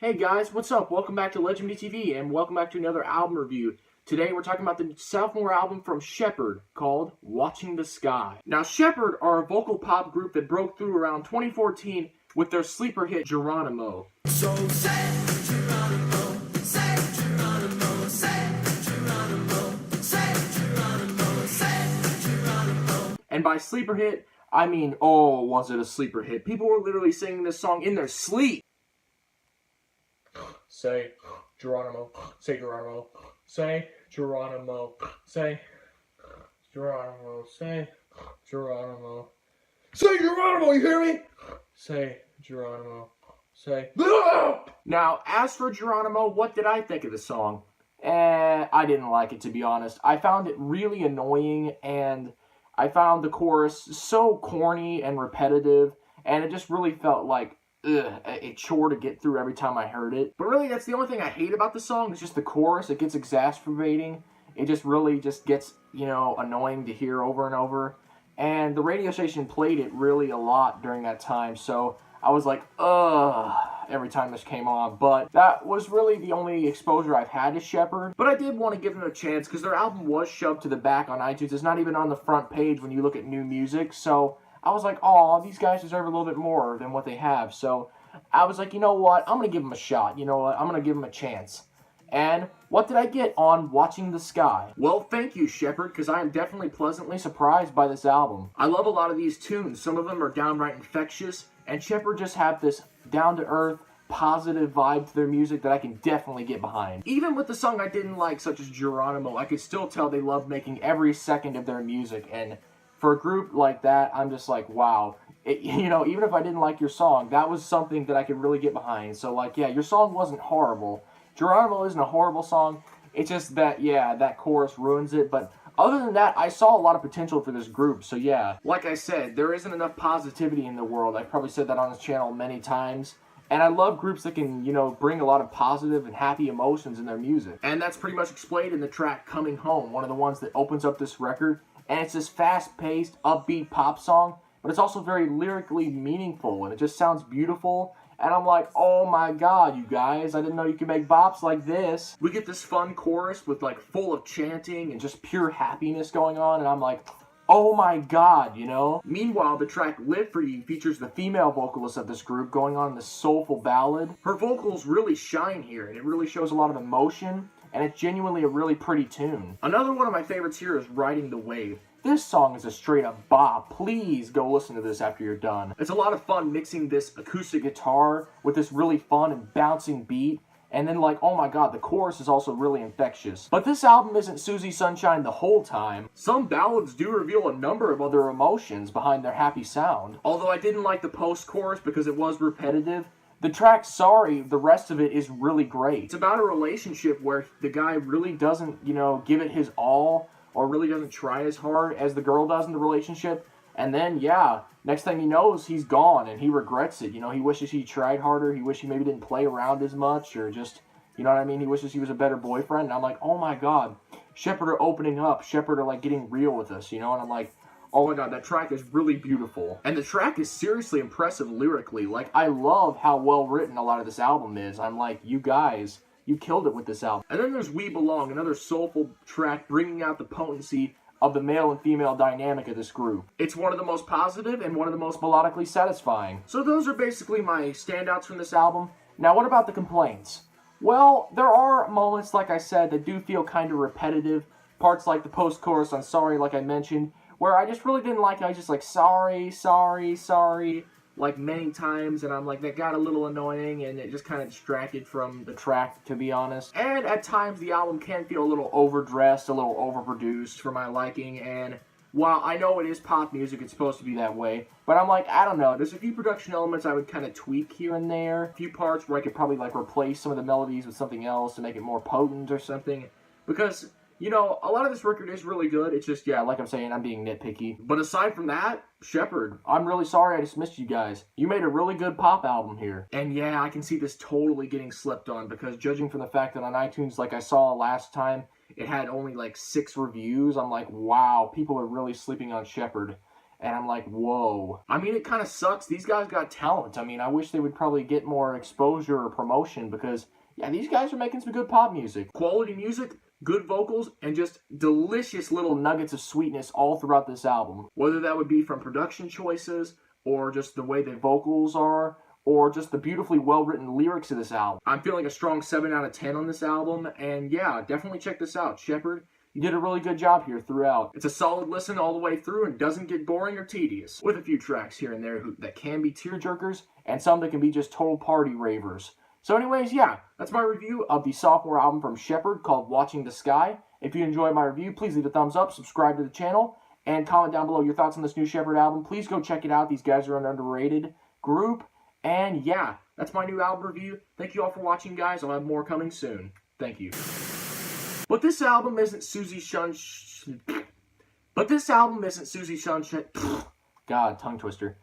Hey guys, what's up? Welcome back to LegendBTV and welcome back to another album review. Today we're talking about the sophomore album from Sheppard called Watching the Sky. Now Sheppard are a vocal pop group that broke through around 2014 with their sleeper hit Geronimo. So say Geronimo, say Geronimo, say Geronimo, say Geronimo, say Geronimo. And by sleeper hit, I mean, oh, was it a sleeper hit? People were literally singing this song in their sleep. Say Geronimo, say Geronimo, say Geronimo, say Geronimo, say Geronimo. Say Geronimo, you hear me? Say Geronimo, say. Now, as for Geronimo, what did I think of the song? I didn't like it, to be honest. I found it really annoying, and I found the chorus so corny and repetitive, and it just really felt like a chore to get through every time I heard it. But really, that's the only thing I hate about the song. It's just the chorus. It gets exacerbating. It just really just gets, annoying to hear over and over. And the radio station played it really a lot during that time. So I was like, ugh, every time this came on. But that was really the only exposure I've had to Sheppard. But I did want to give them a chance because their album was shoved to the back on iTunes. It's not even on the front page when you look at new music. So I was like, oh, these guys deserve a little bit more than what they have. So I was like, you know what? I'm going to give them a shot. You know what? I'm going to give them a chance. And what did I get on Watching the Sky? Well, thank you, Sheppard, because I am definitely pleasantly surprised by this album. I love a lot of these tunes. Some of them are downright infectious, and Sheppard just have this down-to-earth, positive vibe to their music that I can definitely get behind. Even with the song I didn't like, such as Geronimo, I could still tell they love making every second of their music, and for a group like that, I'm just like, wow. Even if I didn't like your song, that was something that I could really get behind. So, like, yeah, your song wasn't horrible. Geronimo isn't a horrible song. It's just that, yeah, that chorus ruins it. But other than that, I saw a lot of potential for this group. So, yeah, like I said, there isn't enough positivity in the world. I've probably said that on this channel many times. And I love groups that can, bring a lot of positive and happy emotions in their music. And that's pretty much explained in the track Coming Home, one of the ones that opens up this record. And it's this fast-paced, upbeat pop song, but it's also very lyrically meaningful, and it just sounds beautiful. And I'm like, oh my god, you guys, I didn't know you could make bops like this. We get this fun chorus with, like, full of chanting and just pure happiness going on, and I'm like, oh my god, Meanwhile, the track Live For You features the female vocalist of this group going on this soulful ballad. Her vocals really shine here, and it really shows a lot of emotion. And it's genuinely a really pretty tune. Another one of my favorites here is Riding the Wave. This song is a straight up bop. Please go listen to this after you're done. It's a lot of fun mixing this acoustic guitar with this really fun and bouncing beat. And then, like, oh my god, the chorus is also really infectious. But this album isn't Susie Sunshine the whole time. Some ballads do reveal a number of other emotions behind their happy sound. Although I didn't like the post-chorus because it was repetitive. The track Sorry, the rest of it is really great. It's about a relationship where the guy really doesn't, give it his all, or really doesn't try as hard as the girl does in the relationship. And then, yeah, next thing he knows, he's gone, and he regrets it. He wishes he tried harder. He wishes he maybe didn't play around as much, or just, He wishes he was a better boyfriend. And I'm like, oh my god, Sheppard are opening up. Sheppard are, like, getting real with us, And I'm like, oh my god, that track is really beautiful. And the track is seriously impressive lyrically. Like, I love how well written a lot of this album is. I'm like, you guys, you killed it with this album. And then there's We Belong, another soulful track bringing out the potency of the male and female dynamic of this group. It's one of the most positive and one of the most melodically satisfying. So those are basically my standouts from this album. Now, what about the complaints? Well, there are moments, like I said, that do feel kind of repetitive. Parts like the post-chorus on Sorry, like I mentioned, where I just really didn't like it. I was just like, sorry, sorry, sorry, like many times, and I'm like, that got a little annoying, and it just kind of distracted from the track, to be honest. And at times, the album can feel a little overdressed, a little overproduced for my liking, and while I know it is pop music, it's supposed to be that way, but I'm like, I don't know, there's a few production elements I would kind of tweak here and there, a few parts where I could probably, like, replace some of the melodies with something else to make it more potent or something, because a lot of this record is really good. It's just, yeah, like I'm saying, I'm being nitpicky. But aside from that, Sheppard, I'm really sorry I dismissed you guys. You made a really good pop album here. And yeah, I can see this totally getting slept on because judging from the fact that on iTunes, like I saw last time, it had only like 6 reviews. I'm like, wow, people are really sleeping on Sheppard. and I'm like, whoa. I mean, it kind of sucks. These guys got talent. I mean, I wish they would probably get more exposure or promotion because, yeah, these guys are making some good pop music. Quality music, good vocals, and just delicious little nuggets of sweetness all throughout this album. Whether that would be from production choices, or just the way the vocals are, or just the beautifully well-written lyrics of this album. I'm feeling a strong 7 out of 10 on this album, and yeah, definitely check this out. Sheppard, you did a really good job here throughout. It's a solid listen all the way through and doesn't get boring or tedious, with a few tracks here and there that can be tearjerkers, and some that can be just total party ravers. So anyways, yeah, that's my review of the sophomore album from Sheppard called Watching the Sky. If you enjoyed my review, please leave a thumbs up, subscribe to the channel, and comment down below your thoughts on this new Sheppard album. Please go check it out. These guys are an underrated group. And yeah, that's my new album review. Thank you all for watching, guys. I'll have more coming soon. Thank you. But this album isn't Susie Sunshine. God, tongue twister.